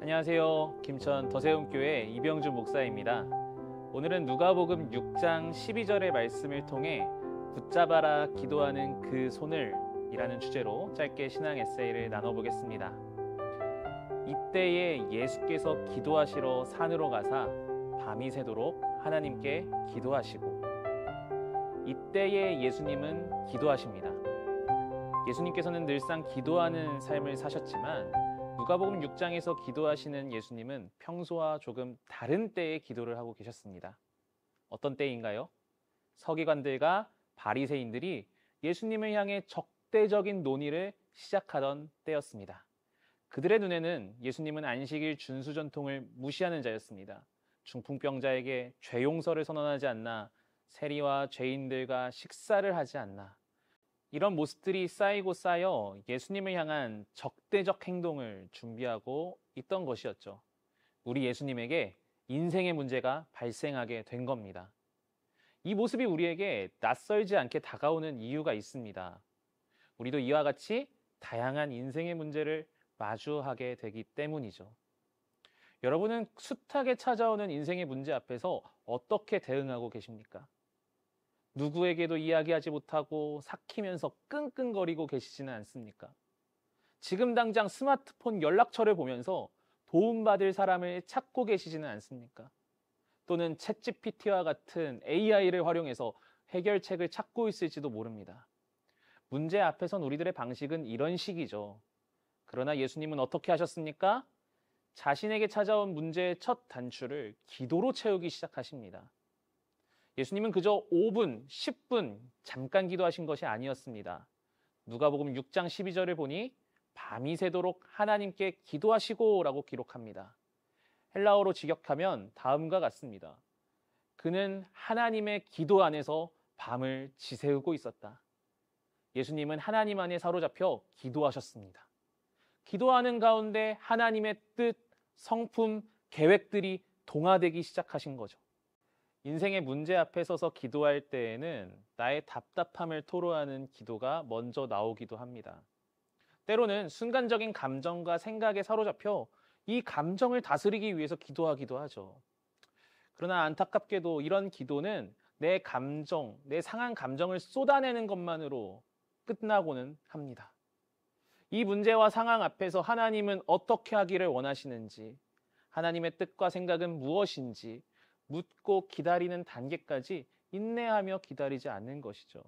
안녕하세요. 김천 더세움교회 이병주 목사입니다. 오늘은 누가복음 6장 12절의 말씀을 통해 붙잡아라 기도하는 그 손을 이라는 주제로 짧게 신앙 에세이를 나눠보겠습니다. 이때에 예수께서 기도하시러 산으로 가사 밤이 새도록 하나님께 기도하시고, 이때에 예수님은 기도하십니다. 예수님께서는 늘상 기도하는 삶을 사셨지만 누가복음 6장에서 기도하시는 예수님은 평소와 조금 다른 때에 기도를 하고 계셨습니다. 어떤 때인가요? 서기관들과 바리새인들이 예수님을 향해 적대적인 논의를 시작하던 때였습니다. 그들의 눈에는 예수님은 안식일 준수 전통을 무시하는 자였습니다. 중풍병자에게 죄 용서를 선언하지 않나, 세리와 죄인들과 식사를 하지 않나, 이런 모습들이 쌓이고 쌓여 예수님을 향한 적대적 행동을 준비하고 있던 것이었죠. 우리 예수님에게 인생의 문제가 발생하게 된 겁니다. 이 모습이 우리에게 낯설지 않게 다가오는 이유가 있습니다. 우리도 이와 같이 다양한 인생의 문제를 마주하게 되기 때문이죠. 여러분은 숱하게 찾아오는 인생의 문제 앞에서 어떻게 대응하고 계십니까? 누구에게도 이야기하지 못하고 삭히면서 끙끙거리고 계시지는 않습니까? 지금 당장 스마트폰 연락처를 보면서 도움받을 사람을 찾고 계시지는 않습니까? 또는 챗GPT와 같은 AI를 활용해서 해결책을 찾고 있을지도 모릅니다. 문제 앞에선 우리들의 방식은 이런 식이죠. 그러나 예수님은 어떻게 하셨습니까? 자신에게 찾아온 문제의 첫 단추를 기도로 채우기 시작하십니다. 예수님은 그저 5분, 10분 잠깐 기도하신 것이 아니었습니다. 누가복음 6장 12절을 보니 밤이 새도록 하나님께 기도하시고 라고 기록합니다. 헬라어로 직역하면 다음과 같습니다. 그는 하나님의 기도 안에서 밤을 지새우고 있었다. 예수님은 하나님 안에 사로잡혀 기도하셨습니다. 기도하는 가운데 하나님의 뜻, 성품, 계획들이 동화되기 시작하신 거죠. 인생의 문제 앞에 서서 기도할 때에는 나의 답답함을 토로하는 기도가 먼저 나오기도 합니다. 때로는 순간적인 감정과 생각에 사로잡혀 이 감정을 다스리기 위해서 기도하기도 하죠. 그러나 안타깝게도 이런 기도는 내 감정, 내 상한 감정을 쏟아내는 것만으로 끝나고는 합니다. 이 문제와 상황 앞에서 하나님은 어떻게 하기를 원하시는지, 하나님의 뜻과 생각은 무엇인지 묻고 기다리는 단계까지 인내하며 기다리지 않는 것이죠.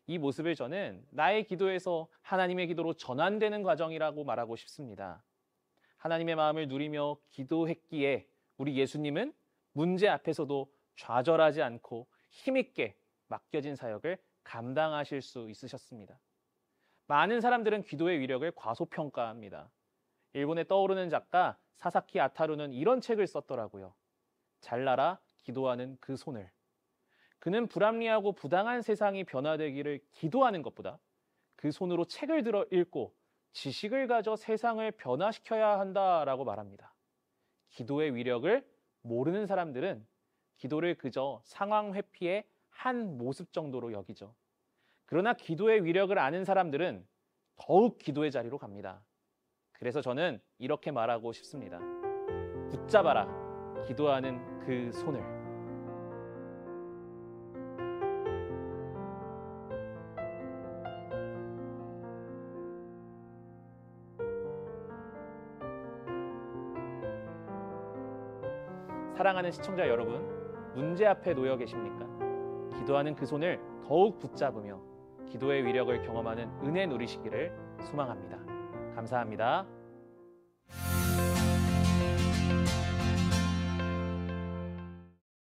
이 모습을 저는 나의 기도에서 하나님의 기도로 전환되는 과정이라고 말하고 싶습니다. 하나님의 마음을 누리며 기도했기에 우리 예수님은 문제 앞에서도 좌절하지 않고 힘있게 맡겨진 사역을 감당하실 수 있으셨습니다. 많은 사람들은 기도의 위력을 과소평가합니다. 일본의 떠오르는 작가 사사키 아타루는 이런 책을 썼더라고요. 잘나라 기도하는 그 손을. 그는 불합리하고 부당한 세상이 변화되기를 기도하는 것보다 그 손으로 책을 들어 읽고 지식을 가져 세상을 변화시켜야 한다라고 말합니다. 기도의 위력을 모르는 사람들은 기도를 그저 상황 회피의 한 모습 정도로 여기죠. 그러나 기도의 위력을 아는 사람들은 더욱 기도의 자리로 갑니다. 그래서 저는 이렇게 말하고 싶습니다. 붙잡아라 기도하는 그 손을. 사랑하는 시청자 여러분, 문제 앞에 놓여 계십니까? 기도하는 그 손을 더욱 붙잡으며 기도의 위력을 경험하는 은혜 누리시기를 소망합니다. 감사합니다.